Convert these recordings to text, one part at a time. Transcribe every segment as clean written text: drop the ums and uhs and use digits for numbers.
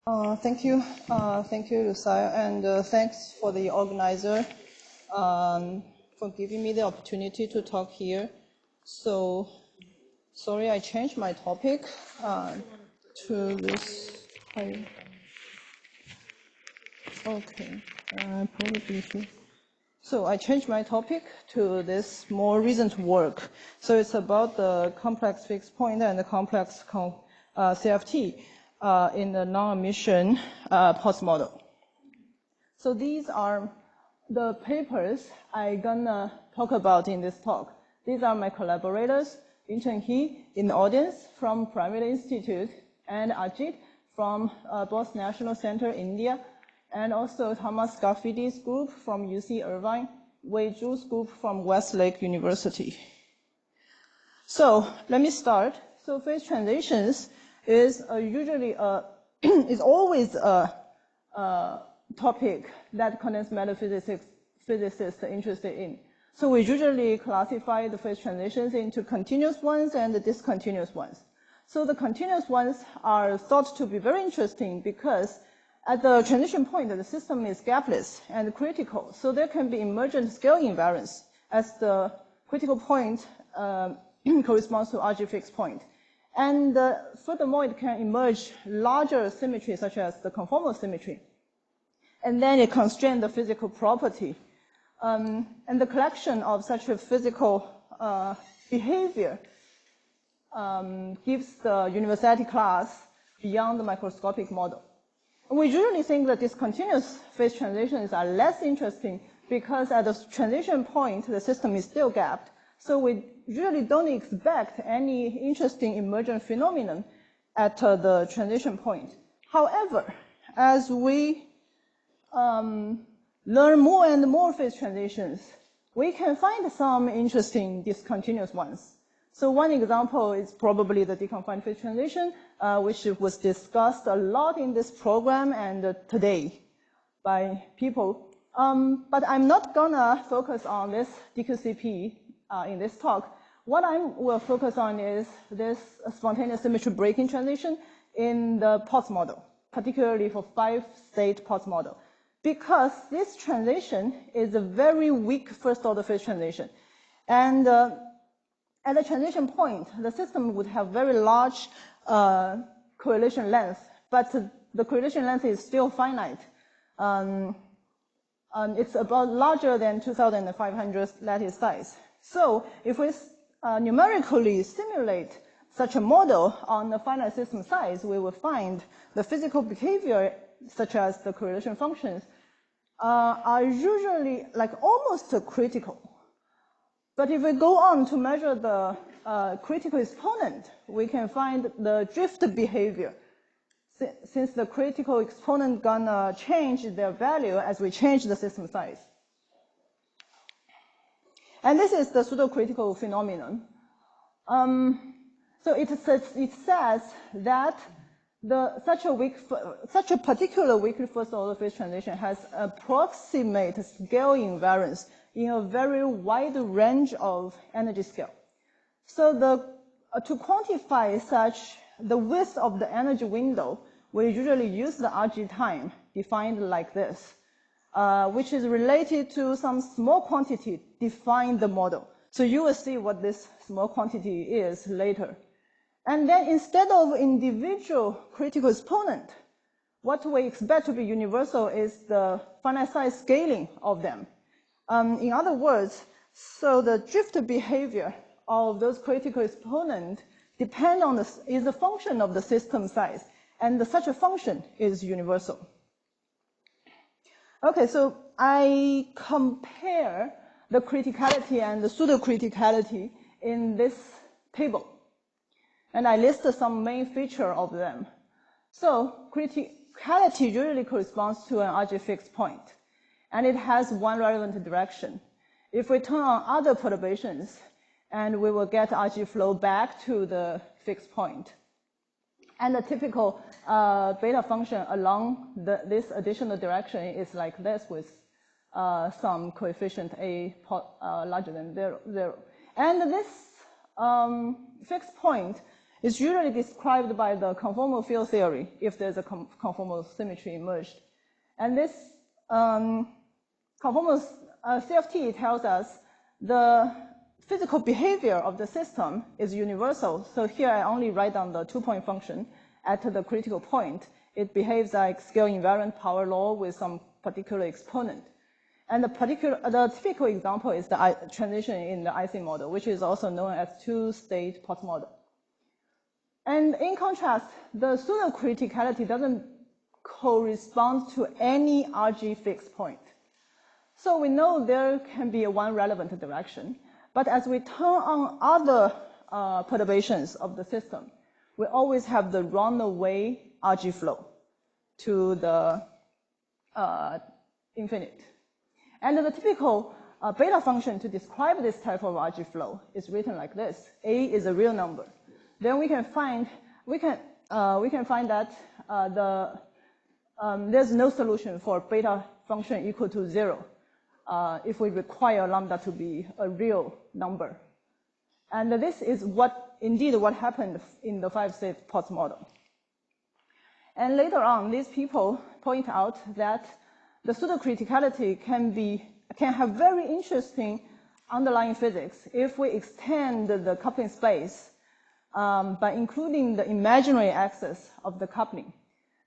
Thank you, Lucia, and thanks for the organizer for giving me the opportunity to talk here. So, sorry, I changed my topic to this. Okay, probably should. So I changed my topic to this more recent work. So it's about the complex fixed point and the complex CFT in the non-Hermitian pulse model. So these are the papers I'm gonna talk about in this talk. These are my collaborators, Yunchen He in the audience from Private Institute, and Ajit from Bose National Center, India, and also Thomas Garfidi's group from UC Irvine, Wei Zhu's group from Westlake University. So let me start. So phase transitions is usually is always a topic that condensed matter physicists are interested in. So we usually classify the phase transitions into continuous ones and the discontinuous ones. So the continuous ones are thought to be very interesting because at the transition point, the system is gapless and critical. So there can be emergent scale invariance as the critical point corresponds to RG fixed point. And furthermore, it can emerge larger symmetry, such as the conformal symmetry. And then it constrains the physical property. And the collection of such a physical behavior gives the universality class beyond the microscopic model. We usually think that discontinuous phase transitions are less interesting because at the transition point, the system is still gapped. So we usually don't expect any interesting emergent phenomenon at the transition point. However, as we learn more and more phase transitions, we can find some interesting discontinuous ones. So one example is probably the deconfined phase transition, which was discussed a lot in this program and today by people. But I'm not gonna focus on this DQCP in this talk. What I will focus on is this spontaneous symmetry breaking transition in the pulse model, particularly for 5-state pulse model. Because this transition is a very weak first-order phase transition. And at the transition point, the system would have very large correlation length, but the correlation length is still finite. It's about larger than 2,500 lattice size. So if we numerically simulate such a model on the finite system size, we will find the physical behavior, such as the correlation functions, are usually like almost critical. But if we go on to measure the critical exponent, we can find the drift behavior, since the critical exponent gonna change their value as we change the system size. And this is the pseudo-critical phenomenon. So it says that such a particular weak first-order phase transition has approximate scale invariance in a very wide range of energy scale. So to quantify the width of the energy window, we usually use the RG time defined like this, which is related to some small quantity defined the model. So you will see what this small quantity is later. And then instead of individual critical exponent, what we expect to be universal is the finite size scaling of them. In other words, so the drift behavior of those critical exponents depend on is a function of the system size, and such a function is universal. Okay, so I compare the criticality and the pseudo-criticality in this table, and I list some main feature of them. So criticality usually corresponds to an RG fixed point, and it has one relevant direction. If we turn on other perturbations, and we will get RG flow back to the fixed point. And the typical beta function along this additional direction is like this with some coefficient A larger than 0. And this fixed point It's usually described by the conformal field theory if there's a conformal symmetry emerged. And this conformal CFT tells us the physical behavior of the system is universal. So here I only write down the two-point function at the critical point. It behaves like scale invariant power law with some particular exponent. And the typical example is the transition in the IC model, which is also known as two-state Potts model. And in contrast, the pseudo-criticality doesn't correspond to any RG fixed point. So we know there can be one relevant direction, but as we turn on other perturbations of the system, we always have the runaway RG flow to the infinite. And the typical beta function to describe this type of RG flow is written like this. A is a real number. Then we can find that there's no solution for beta function equal to 0 if we require lambda to be a real number. And this is indeed what happened in the 5-state Potts model. And later on, these people point out that the pseudo-criticality can have very interesting underlying physics if we extend the coupling space by including the imaginary axis of the coupling.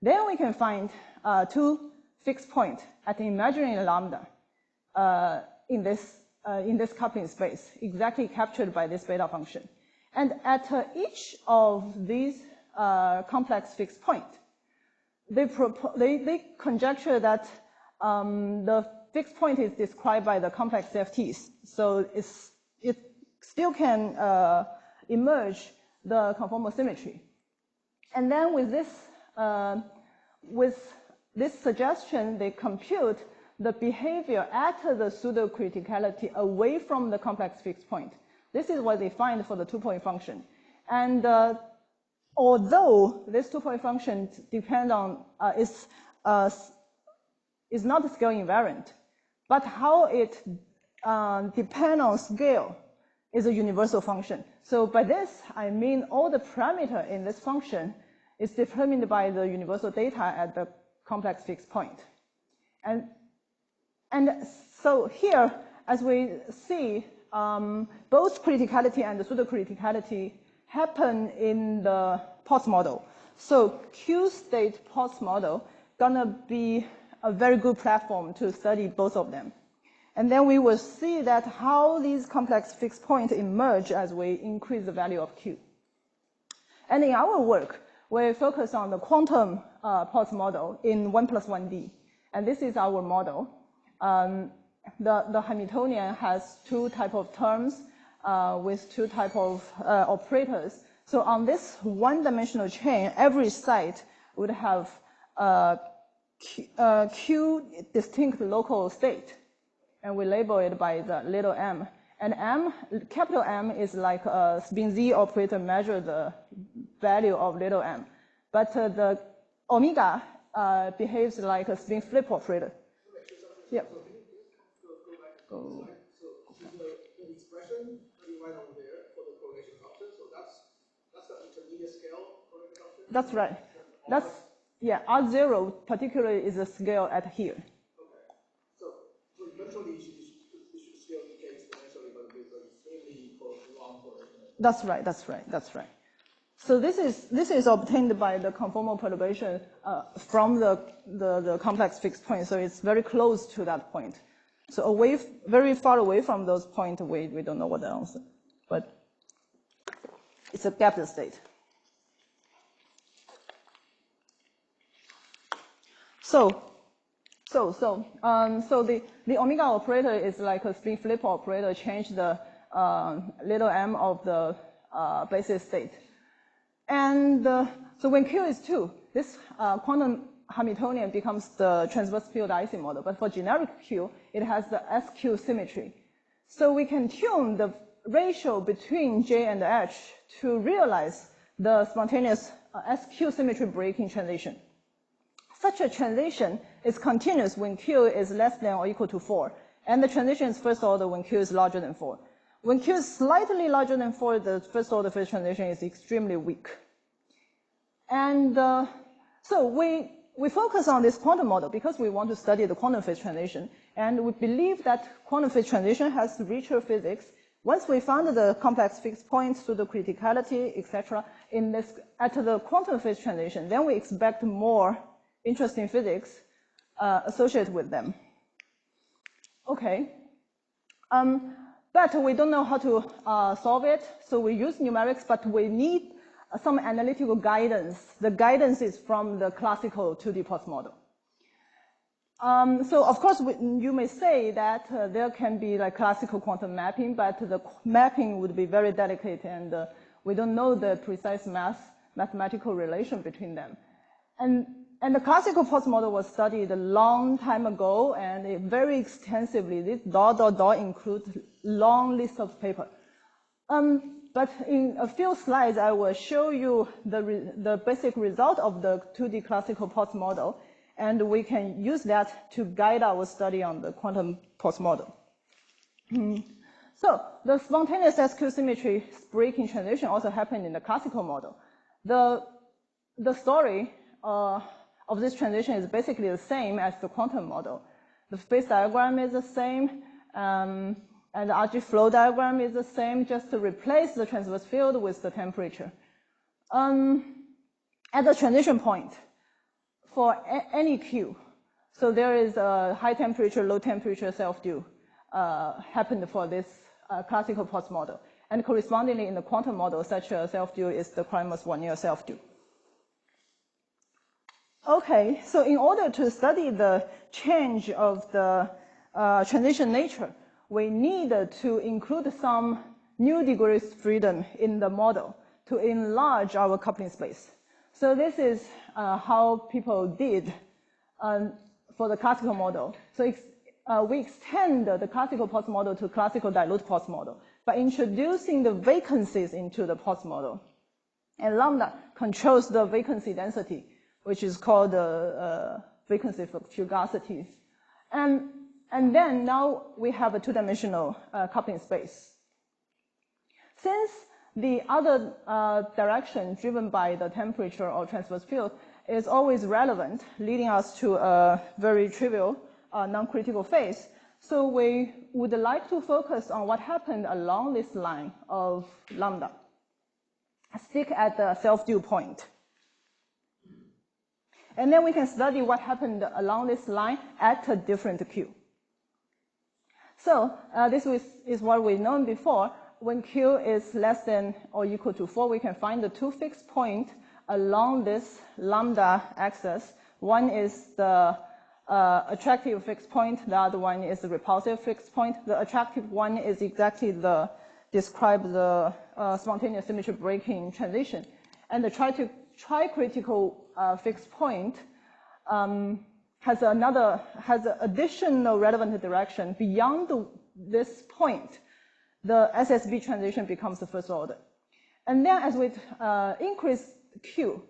Then we can find two fixed points at the imaginary lambda in this coupling space, exactly captured by this beta function. And at each of these complex fixed points, they conjecture that the fixed point is described by the complex CFTs. So it still can emerge the conformal symmetry. And then with this suggestion, they compute the behavior at the pseudo-criticality away from the complex fixed point. This is what they find for the two-point function. And although this two-point function depend on is not scale invariant, but how it depends on scale is a universal function. So by this, I mean all the parameter in this function is determined by the universal data at the complex fixed point. And so here, as we see, both criticality and the pseudo-criticality happen in the Potts model. So Q-state Potts model gonna be a very good platform to study both of them. And then we will see that how these complex fixed points emerge as we increase the value of Q. And in our work, we focus on the quantum Potts model in 1+1D. And this is our model. The Hamiltonian has two types of terms with two types of operators. So on this one-dimensional chain, every site would have Q distinct local state. And we label it by the little m. And capital M is like a spin Z operator measure the value of little m. But the omega behaves like a spin flip operator. Yeah. So the expression that you write over there for the correlation function, so that's the intermediate scale correlation function? That's right. Yeah, R0 particularly is a scale at here. Okay. So eventually you should scale decay exponentially, but with extremely long correlation. That's right. So this is obtained by the conformal perturbation from the complex fixed point. So it's very close to that point. So very far away from those points, we don't know what the answer, but it's a Gapless state. So the omega operator is like a spin flip operator, change the little m of the basis state. And so when Q is 2, this quantum Hamiltonian becomes the transverse field IC model. But for generic Q, it has the SQ symmetry. So we can tune the ratio between J and H to realize the spontaneous SQ symmetry breaking transition. Such a transition is continuous when Q is less than or equal to 4. And the transition is first order when Q is larger than 4. when Q is slightly larger than 4, the first order phase transition is extremely weak. And so we focus on this quantum model because we want to study the quantum phase transition. And we believe that quantum phase transition has richer physics. Once we found the complex fixed points to the criticality, etc., at the quantum phase transition, then we expect more interesting physics associated with them. Okay. But we don't know how to solve it, so we use numerics, but we need some analytical guidance. The guidance is from the classical 2D post model. So of course, you may say that there can be like classical quantum mapping, but the mapping would be very delicate, and we don't know the precise mathematical relation between them. And the classical post model was studied a long time ago, and very extensively. This ... includes long list of papers. But in a few slides, I will show you the basic result of the 2D classical post model, and we can use that to guide our study on the quantum post model. So the spontaneous SQ symmetry breaking transition also happened in the classical model. The story of this transition is basically the same as the quantum model. The phase diagram is the same, and the RG flow diagram is the same, just to replace the transverse field with the temperature. At the transition point, for any Q, so there is a high temperature, low temperature self-dew happened for this classical post model. And correspondingly in the quantum model, such a self-dew is the Kramers 1-year self-dew. Okay, so in order to study the change of the transition nature, we need to include some new degrees of freedom in the model to enlarge our coupling space. So this is how people did for the classical model. So we extend the classical post model to classical dilute post model by introducing the vacancies into the post model. And lambda controls the vacancy density, which is called the vacancy fugacities. And then now we have a two-dimensional coupling space. Since the other direction driven by the temperature or transverse field is always relevant, leading us to a very trivial non-critical phase, so we would like to focus on what happened along this line of lambda. Stick at the self-dew point. And then we can study what happened along this line at a different Q. So this is what we've known before. When Q is less than or equal to 4, we can find the two fixed points along this lambda axis. One is the attractive fixed point. The other one is the repulsive fixed point. The attractive one is exactly describe the spontaneous symmetry breaking transition. And the tricritical fixed point has an additional relevant direction beyond this point. The SSB transition becomes the first order. And then as we increase Q,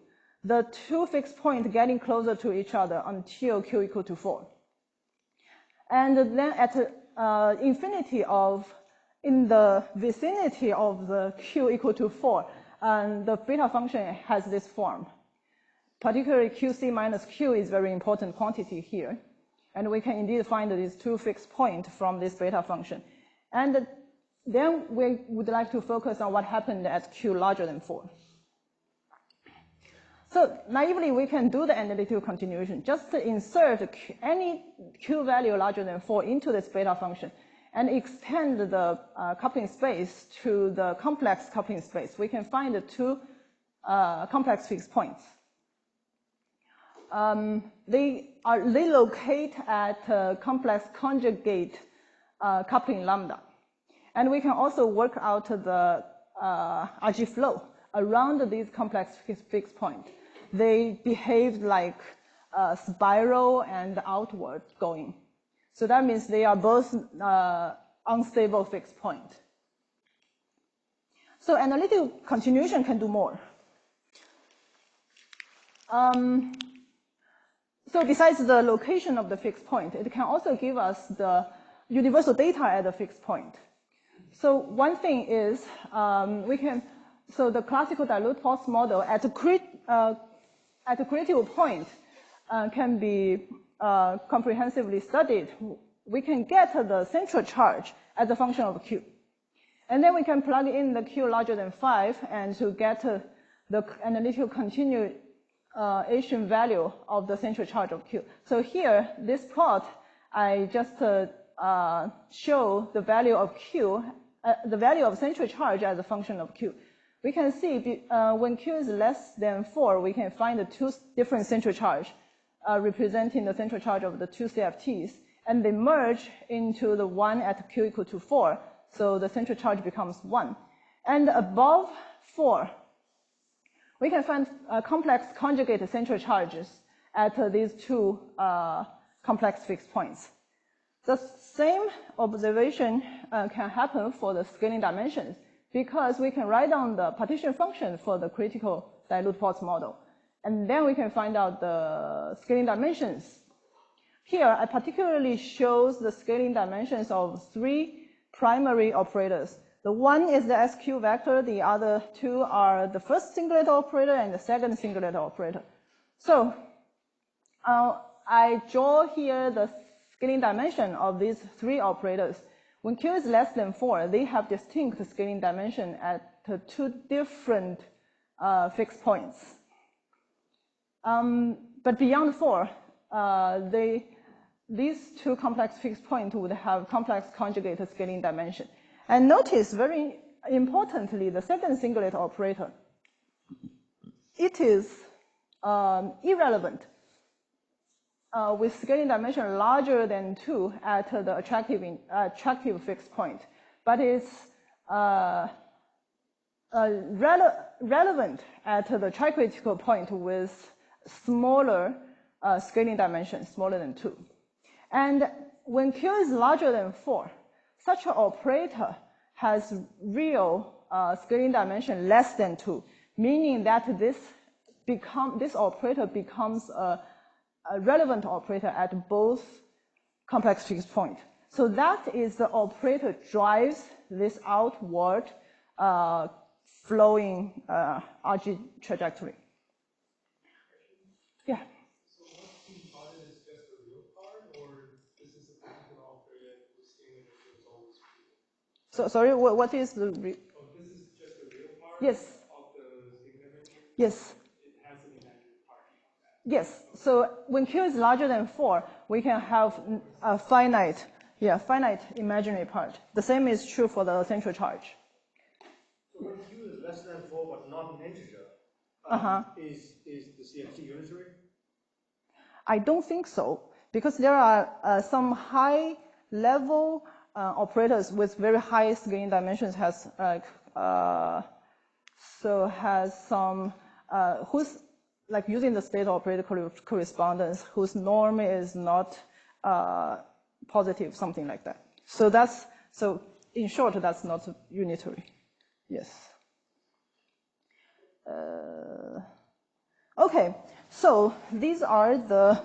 the two fixed points getting closer to each other until Q equal to 4. And then at infinity in the vicinity of the Q equal to 4, and the beta function has this form. Particularly QC minus Q is very important quantity here. And we can indeed find these two fixed points from this beta function. And then we would like to focus on what happened at Q larger than 4. So naively, we can do the analytical continuation. Just to insert any Q value larger than 4 into this beta function and extend the coupling space to the complex coupling space. We can find the two complex fixed points. They locate at complex conjugate coupling lambda. And we can also work out the RG flow around these complex fixed points. They behave like a spiral and outward going. So that means they are both unstable fixed point. So analytical continuation can do more. So besides the location of the fixed point, it can also give us the universal data at the fixed point. So one thing is so the classical dilute pulse model at a critical point can be comprehensively studied. We can get the central charge as a function of Q. And then we can plug in the Q larger than 5 and to get the analytical continuation value of the central charge of Q. So here, this plot, I just show the value of Q, the value of central charge as a function of Q. We can see when Q is less than 4, we can find the two different central charge representing the central charge of the two CFTs, and they merge into the one at Q equal to 4. So the central charge becomes 1. And above 4, we can find complex conjugate central charges at these two complex fixed points. The same observation can happen for the scaling dimensions, because we can write down the partition function for the critical dilute pulse model. And then we can find out the scaling dimensions. Here, I particularly shows the scaling dimensions of 3 primary operators. The one is the SQ vector, the other two are the first singlet operator and the second singlet operator. So I draw here the scaling dimension of these 3 operators. When Q is less than 4, they have distinct scaling dimension at 2 different fixed points. But beyond 4, these 2 complex fixed points would have complex conjugate scaling dimension. And notice, very importantly, the second singlet operator, it is irrelevant with scaling dimension larger than 2 at the attractive fixed point, but it's relevant at the tricritical point with smaller scaling dimension, smaller than 2. And when Q is larger than 4, such an operator has real scaling dimension less than 2, meaning that this operator becomes a relevant operator at both complex fixed point. So that is the operator drives this outward flowing RG trajectory. Yeah. So what's being plotted is just the real part, or this is a particular operator whose scaling dimension is always real? So sorry, what is the Oh, this is just the real part yes. of the scaling dimension? Yes. It has an imaginary part of that. Yes. So when Q is larger than 4, we can have a finite imaginary part. The same is true for the central charge. So when Q is less than 4 but not an integer, is the CFT unitary? I don't think so, because there are some high-level operators with very high scaling dimensions has some who's like using the state operator correspondence whose norm is not positive, something like that. So in short, that's not unitary. Yes. Okay, so these are the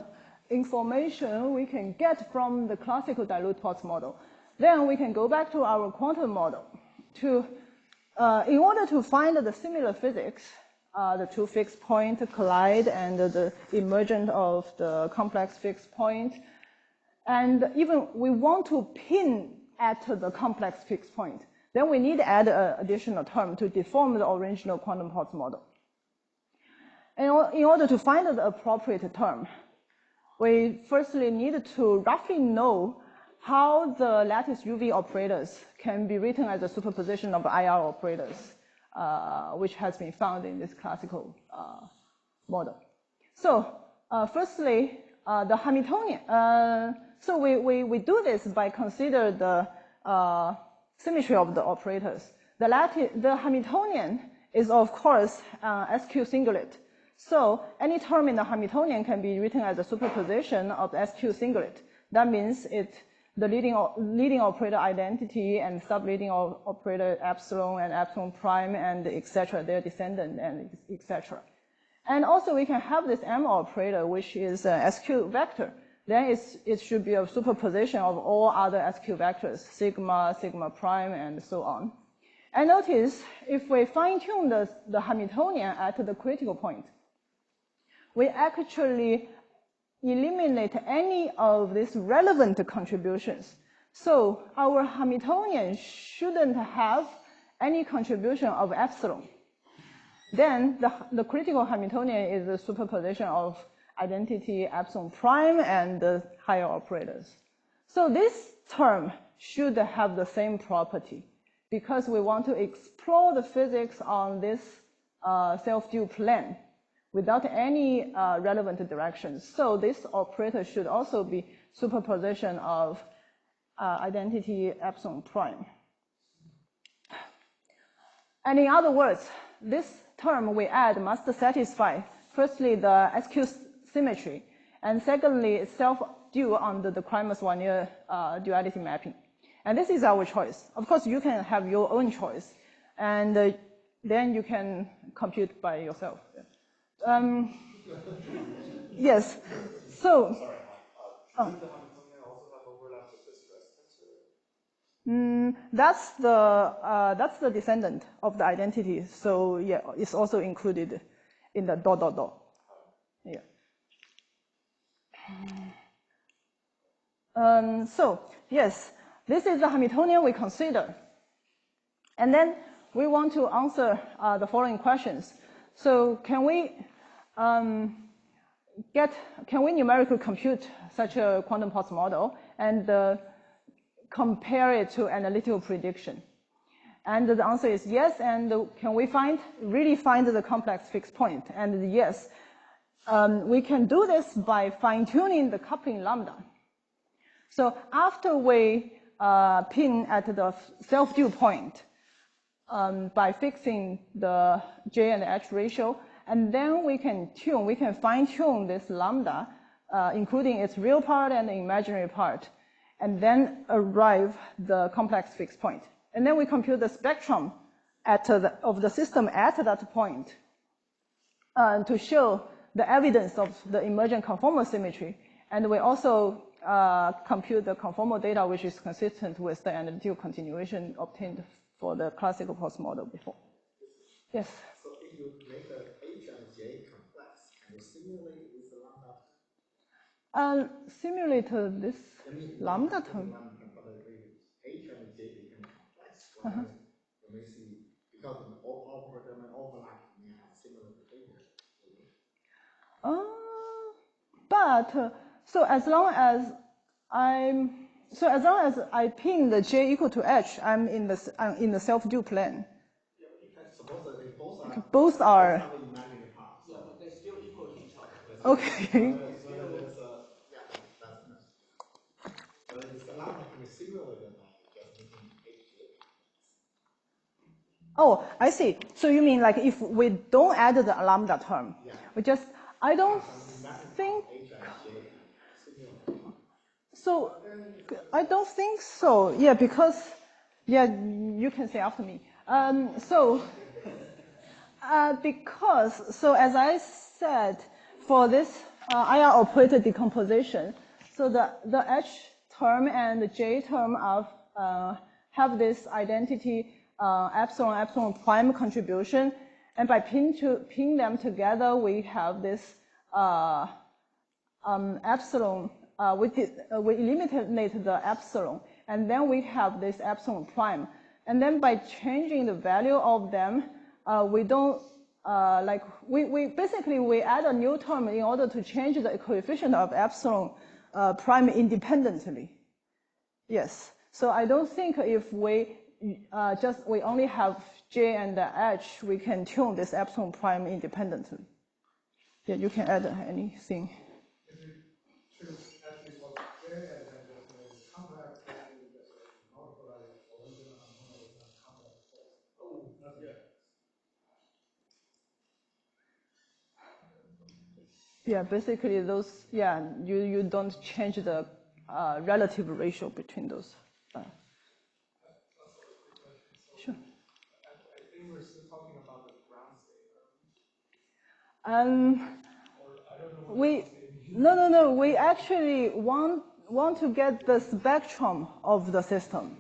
information we can get from the classical dilute pulse model. Then we can go back to our quantum model. In order to find the similar physics, the 2 fixed point collide and the emergence of the complex fixed point, and even we want to pin at the complex fixed point, then we need to add an additional term to deform the original quantum pulse model. And in order to find the appropriate term, we firstly need to roughly know how the lattice UV operators can be written as a superposition of IR operators, which has been found in this classical model. So firstly, the Hamiltonian. So we do this by consider the symmetry of the operators. The Hamiltonian is, of course, SQ singlet. So any term in the Hamiltonian can be written as a superposition of SQ singlet. That means the leading operator identity and subleading operator epsilon and epsilon prime and etc., their descendant and etc. And also we can have this M operator, which is a SQ vector. then it should be a superposition of all other SQ vectors, sigma, sigma prime, and so on. And notice, if we fine-tune the Hamiltonian at the critical point, we actually eliminate any of these relevant contributions. So our Hamiltonian shouldn't have any contribution of epsilon. Then the critical Hamiltonian is the superposition of identity epsilon prime and the higher operators. So this term should have the same property because we want to explore the physics on this self-due plane without any relevant directions. So this operator should also be superposition of identity epsilon prime. And in other words, this term we add must satisfy, firstly, the SQ symmetry, and secondly, it's self-due under the Kramers-Warnier duality mapping. And this is our choice. Of course, you can have your own choice, and then you can compute by yourself. Yes. So. Sorry, Mike. Does the Hamiltonian also have overlap with the stress tensor? That's the descendant of the identity. So yeah, it's also included in the dot dot dot. Yeah. So yes, this is the Hamiltonian we consider, and then we want to answer the following questions. So can we numerically compute such a quantum pulse model and compare it to analytical prediction? And the answer is yes. And can we really find the complex fixed point? And yes, we can do this by fine-tuning the coupling lambda. So after we pin at the self-due point by fixing the J and H ratio, and then we can fine-tune this lambda, including its real part and the imaginary part, and then arrive the complex fixed point. And then we compute the spectrum of the system at that point to show the evidence of the emergent conformal symmetry. And we also compute the conformal data, which is consistent with the analytical continuation obtained for the classical pulse model before. Yes? So if you make the H and J complex, can you simulate with the lambda? Simulate this lambda term. H and J become complex. You may see, because all operator may overlap, you may have similar behavior. So as long as I pin the J equal to H, I'm in the self-due plane. Yeah, you can suppose that they both are. Both are. Imaginary parts. Yeah, but they're still equal to each other. Okay. But it's the lambda can be simulated by just making H. Oh, I see. So you mean like if we don't add the lambda term, we just, I don't think, so I don't think so. Yeah, because, yeah, you can say after me. So as I said, for this IR operator decomposition, so the H term and the J term have this identity epsilon prime contribution, and by pin them together, we have this epsilon. We eliminate the epsilon, and then we have this epsilon prime. And then by changing the value of them, we don't we add a new term in order to change the coefficient of epsilon prime independently. Yes. So I don't think if we only have J and H, we can tune this epsilon prime independently. Yeah, you can add anything. If you choose actually for J and then just make complex, actually just multiply original component with complex force. Oh, yeah. Yeah, basically those, yeah, you don't change the relative ratio between those. Sure. I think we're still talking about the ground state. We No. We actually want to get the spectrum of the system.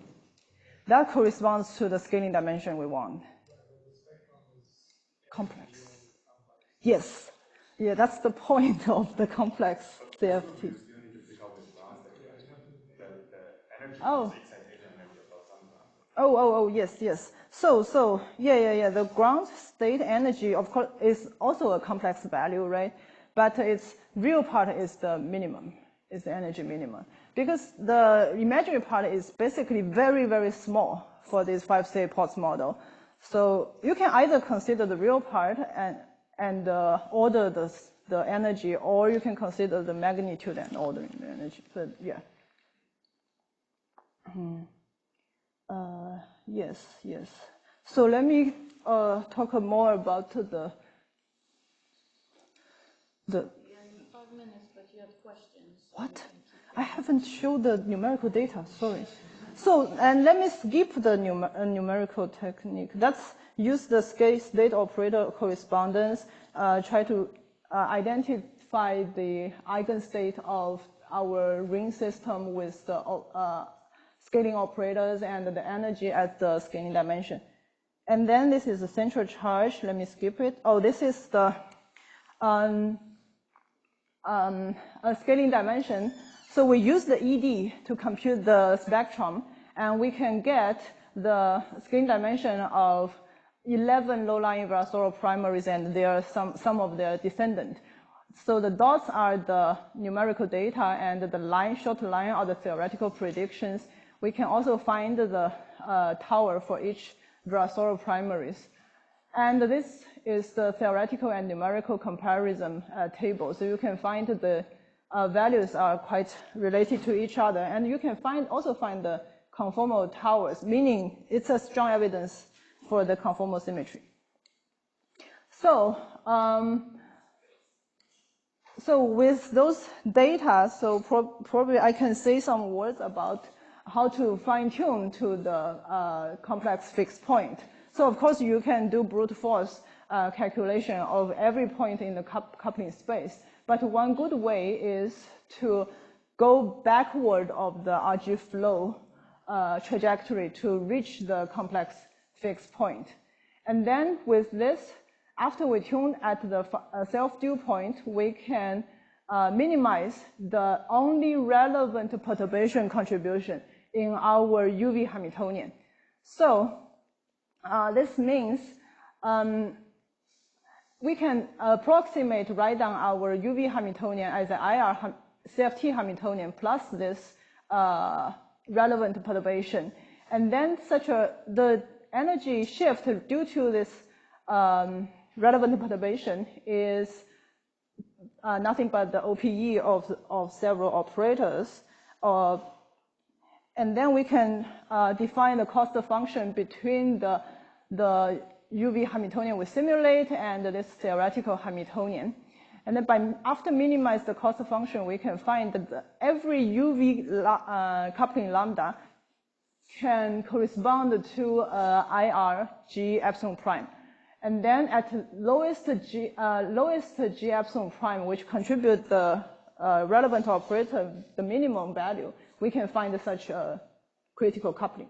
That corresponds to the scaling dimension we want. Complex. Yes. Yeah, that's the point of the complex CFT. Oh. Oh, yes. So, yeah. The ground state energy, of course, is also a complex value, right? But its real part is the minimum, is the energy minimum. Because the imaginary part is basically very, very small for this 5-state Potts model. So you can either consider the real part and order the energy, or you can consider the magnitude and ordering the energy. But yeah. Yes. So let me talk more about the. We have 5 minutes, but you have questions. What? I haven't showed the numerical data. Sorry. So, and let me skip the numerical technique. Let's use the state operator correspondence. Try to identify the eigenstate of our ring system with the scaling operators and the energy at the scaling dimension. And then this is the central charge. Let me skip it. Oh, this is the a scaling dimension. So we use the ED to compute the spectrum, and we can get the scaling dimension of 11 low-lying Virasoro primaries, and there are some of their descendants. So the dots are the numerical data, and the line, short line, are the theoretical predictions. We can also find the tower for each Virasoro primaries. And this is the theoretical and numerical comparison table. So you can find the values are quite related to each other. And you can also find the conformal towers, meaning it's a strong evidence for the conformal symmetry. So, so with those data, so probably I can say some words about how to fine-tune to the complex fixed point. So of course you can do brute force calculation of every point in the coupling space. But one good way is to go backward of the RG flow trajectory to reach the complex fixed point. And then with this, after we tune at the self-dew point, we can minimize the only relevant perturbation contribution in our UV Hamiltonian. So this means we can approximate write down our UV Hamiltonian as an IR CFT Hamiltonian plus this relevant perturbation. And then the energy shift due to this relevant perturbation is nothing but the OPE of several operators. And then we can define the cost function between the UV Hamiltonian we simulate and this theoretical Hamiltonian. And then after minimize the cost function, we can find that every UV coupling lambda can correspond to IR G epsilon prime. And then at lowest G epsilon prime, which contribute the relevant operator, the minimum value, we can find such a critical coupling.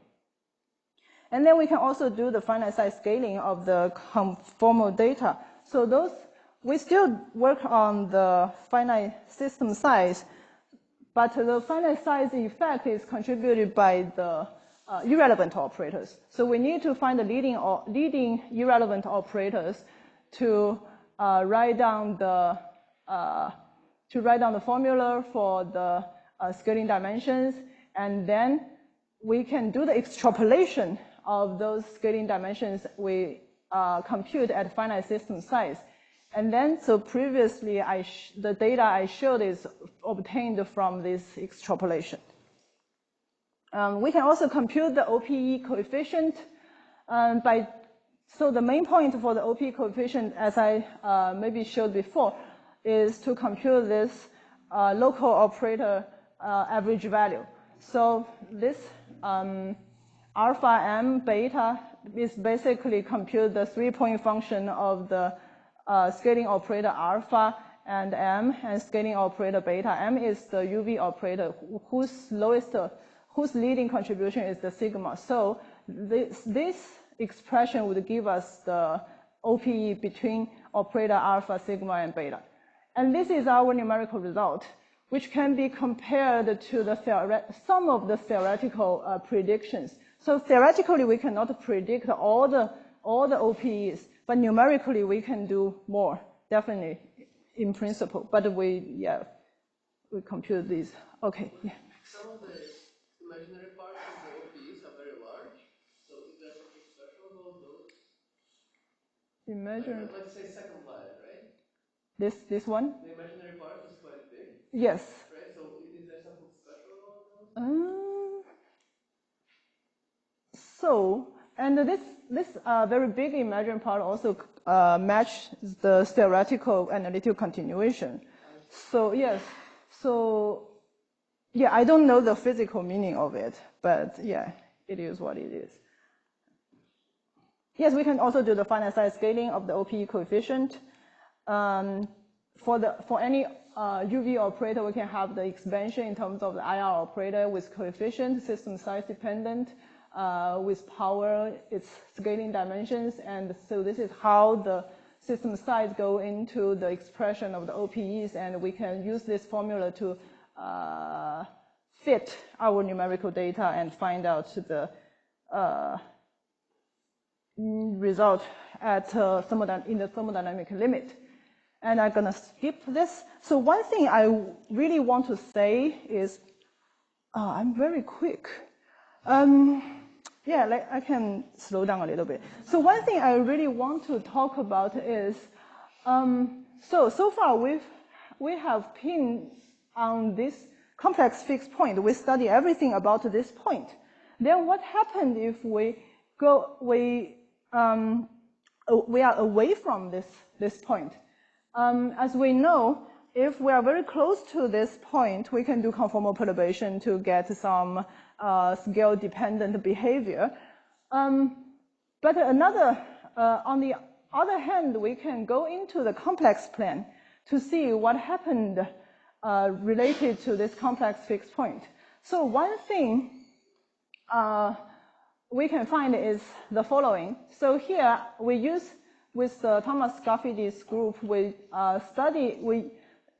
And then we can also do the finite size scaling of the conformal data. So we still work on the finite system size, but the finite size effect is contributed by the irrelevant operators. So we need to find the leading irrelevant operators to write down the formula for the scaling dimensions, and then we can do the extrapolation of those scaling dimensions we compute at finite system size. And then, so previously, the data I showed is obtained from this extrapolation. We can also compute the OPE coefficient so the main point for the OPE coefficient, as I maybe showed before, is to compute this local operator average value. So this alpha m beta is basically compute the 3-point function of the scaling operator alpha and m, and scaling operator beta. M is the UV operator whose leading contribution is the sigma. So this expression would give us the OPE between operator alpha, sigma, and beta. And this is our numerical result, which can be compared to the some of the theoretical predictions. So theoretically, we cannot predict all the OPEs, but numerically, we can do more, definitely, in principle. But we compute these. Okay, yeah. Some of the imaginary parts of the OPEs are very large. So is there something special about those? Imaginary. Let's say second line, right? This one? The imaginary part is quite big. Yes. Right. So is there something special about those? And this very big imaginary part also matches the theoretical analytical continuation. So yes. So yeah, I don't know the physical meaning of it, but yeah, it is what it is. Yes, we can also do the finite size scaling of the OPE coefficient. For any UV operator, we can have the expansion in terms of the IR operator with coefficient, system size dependent, with power, its scaling dimensions, and so this is how the system size go into the expression of the OPEs, and we can use this formula to fit our numerical data and find out the result at in the thermodynamic limit. And I'm gonna skip this. So one thing I really want to is, I'm very quick. Yeah, I can slow down a little bit. So one thing I really want to talk about is, so far we have pinned on this complex fixed point. We study everything about this point. Then what happened if we are away from this point? As we know, if we are very close to this point, we can do conformal perturbation to get some scale-dependent behavior. But on the other hand, we can go into the complex plane to see what happened related to this complex fixed point. So one thing we can find is the following. So here we use, with Thomas Garfidy's group, we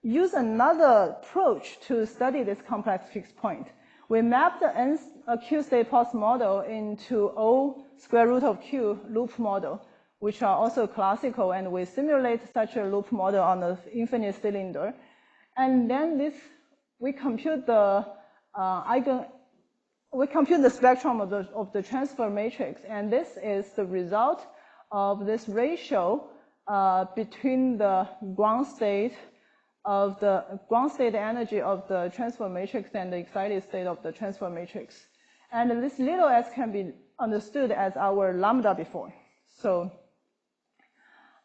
use another approach to study this complex fixed point. We map the Q state pulse model into O square root of Q loop model, which are also classical, and we simulate such a loop model on the infinite cylinder. And then we compute the spectrum of the transfer matrix, and this is the result of this ratio between the ground state energy of the transfer matrix and the excited state of the transfer matrix. And this little s can be understood as our lambda before. So,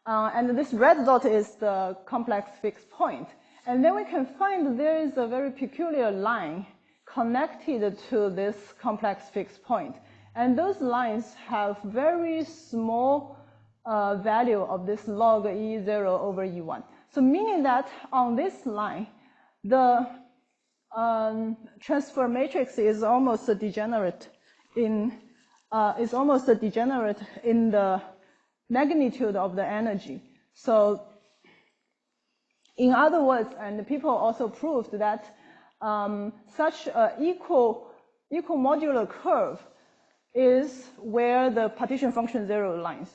and this red dot is the complex fixed point. And then we can find there is a very peculiar line connected to this complex fixed point. And those lines have very small value of this log E0 over E1. So meaning that on this line, the transfer matrix is almost degenerate in the magnitude of the energy. So in other words, and people also proved that such an equal modular curve is where the partition function 0 lies.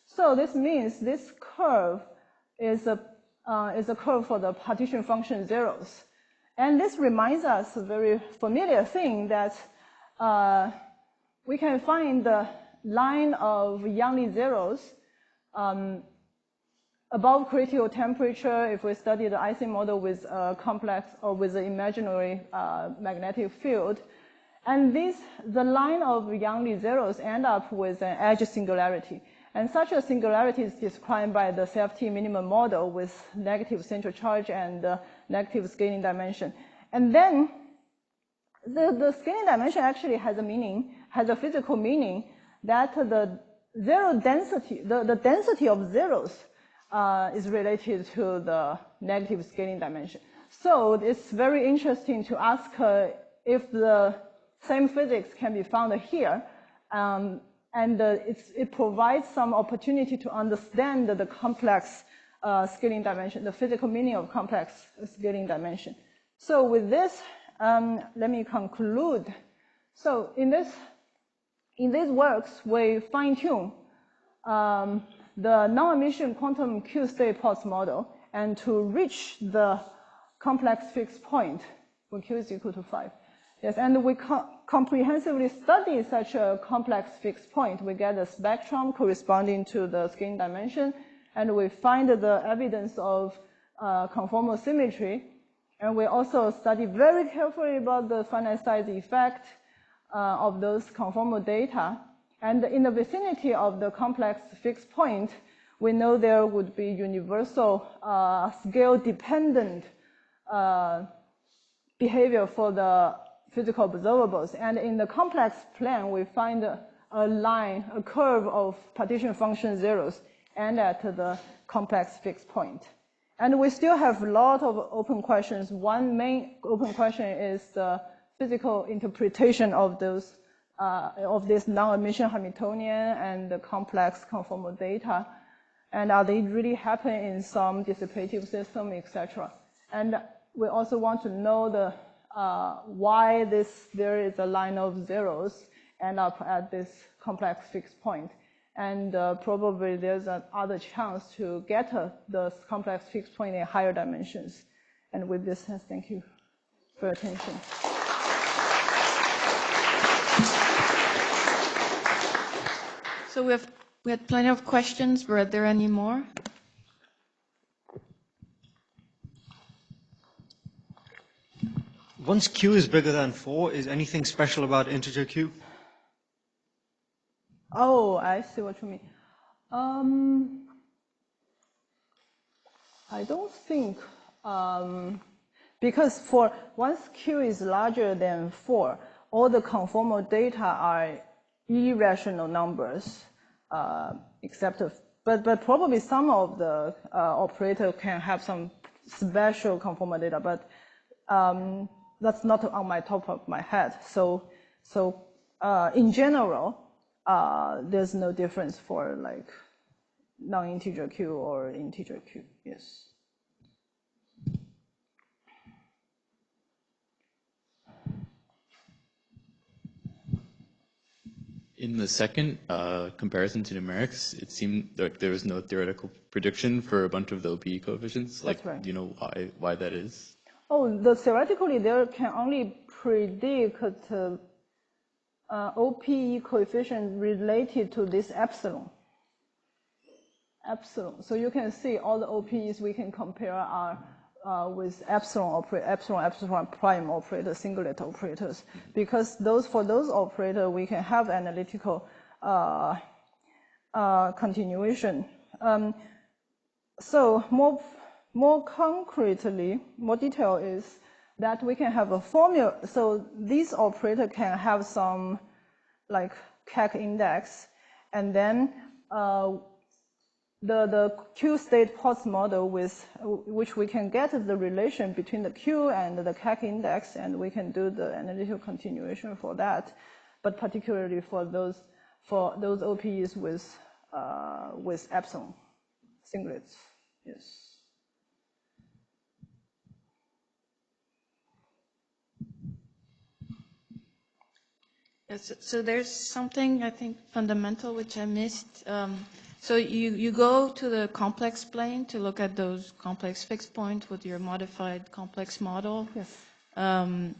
So this means this curve is a curve for the partition function zeros. And this reminds us a very familiar thing that we can find the line of Youngly zeros above critical temperature if we study the Ising model with a complex or with an imaginary magnetic field. And the line of Youngly zeros end up with an edge singularity. And such a singularity is described by the CFT minimum model with negative central charge and negative scaling dimension. And then the scaling dimension actually has a physical meaning that the zero density, the density of zeros is related to the negative scaling dimension. So it's very interesting to ask if the same physics can be found here, and it provides some opportunity to understand the complex scaling dimension, the physical meaning of complex scaling dimension. So with this, let me conclude. So in these works, we fine-tune the non-Hermitian quantum Q-state pulse model, and to reach the complex fixed point when Q is equal to 5. Yes, and we comprehensively study such a complex fixed point. We get a spectrum corresponding to the scaling dimension, and we find the evidence of conformal symmetry. And we also study very carefully about the finite size effect of those conformal data. And in the vicinity of the complex fixed point, we know there would be universal scale-dependent behavior for the physical observables. And in the complex plane, we find a line, a curve of partition function zeros, and at the complex fixed point. And we still have a lot of open questions. One main open question is the physical interpretation of those of this non-Hermitian Hamiltonian and the complex conformal data, and are they really happen in some dissipative system, etc. And we also want to know the why there is a line of zeros end up at this complex fixed point, and probably there's another chance to get the complex fixed point in higher dimensions. And with this, thank you for your attention. So we had plenty of questions. Were there any more? Once Q is bigger than 4, is anything special about integer Q? Oh, I see what you mean. I don't think, because once Q is larger than 4, all the conformal data are irrational numbers, but probably some of the operator can have some special conformal data, but that's not on my top of my head. So in general, there's no difference for like non-integer Q or integer Q. Yes. In the second comparison to numerics, it seemed like there was no theoretical prediction for a bunch of the OPE coefficients. That's right. Do you know why that is? Oh, theoretically, there can only predict OPE coefficient related to this epsilon. So you can see all the OPEs we can compare are with epsilon prime operator, singlet operators, because for those operators we can have analytical continuation. So more concretely, more detail is that we can have a formula. So this operator can have some like KEK index, and then the Q-state pulse model with which we can get the relation between the Q and the KEK index, and we can do the analytical continuation for that, but particularly for those OPEs with epsilon singlets. Yes. Yes, so there's something I think fundamental which I missed. So you go to the complex plane to look at those complex fixed points with your modified complex model. Yes.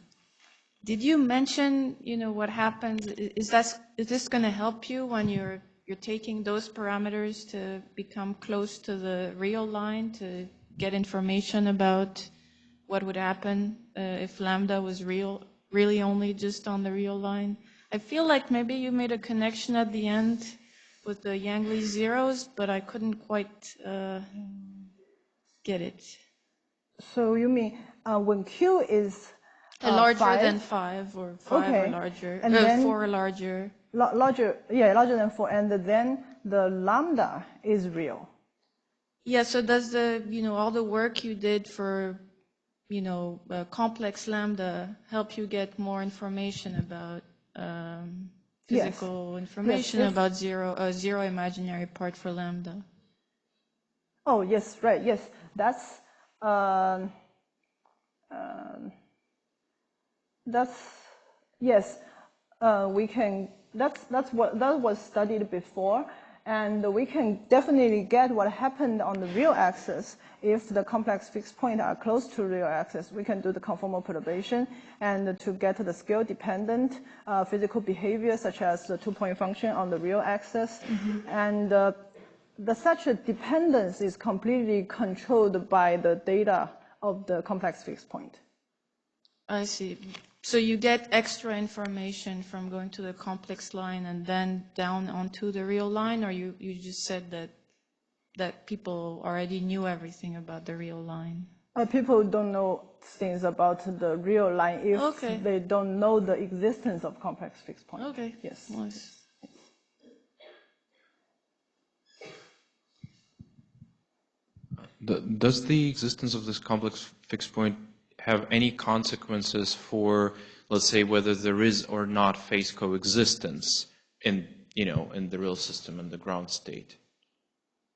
Did you mention, what happens? Is this going to help you when you're taking those parameters to become close to the real line to get information about what would happen if lambda was really only just on the real line? I feel like maybe you made a connection at the end with the Yang-Lee zeros, but I couldn't quite get it. So you mean when Q is larger 5, than 5 or 5 okay, or larger, and then 4 or larger. Larger than 4, and then the lambda is real. Yeah, so does the, all the work you did for, complex lambda help you get more information about physical information Yes, about zero imaginary part for lambda? Oh, yes, right, yes. That's, yes, we can, that was studied before, and we can definitely get what happened on the real axis. If the complex fixed points are close to real axis, we can do the conformal perturbation, and to get the scale-dependent physical behavior, such as the two-point function on the real axis. And such a dependence is completely controlled by the data of the complex fixed point. I see. So you get extra information from going to the complex line and then down onto the real line, or you just said that people already knew everything about the real line? People don't know things about the real line if Okay. they don't know the existence of complex fixed point. Okay. Yes. Nice. Does the existence of this complex fixed point have any consequences for, let's say, whether there is or not phase coexistence in the real system and the ground state,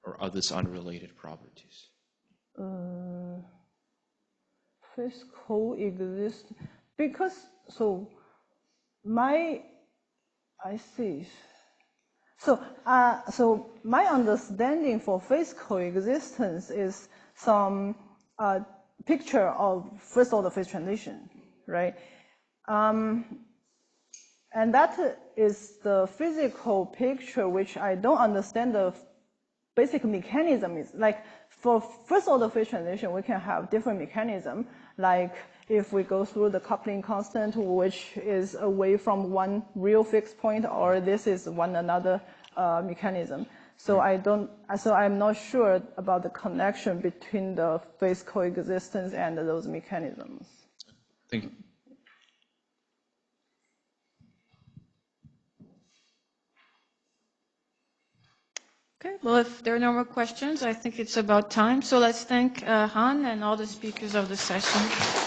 or are this unrelated properties? Phase coexist because I see. So my understanding for phase coexistence is some picture of first order phase transition, right? And that is the physical picture which I don't understand the basic mechanism is. Like for first order phase transition, we can have different mechanism. Like if we go through the coupling constant, which is away from one real fixed point, or this is one another mechanism. So I'm not sure about the connection between the phase coexistence and those mechanisms. Thank you. Okay, well, if there are no more questions, I think it's about time. So let's thank Han and all the speakers of the session.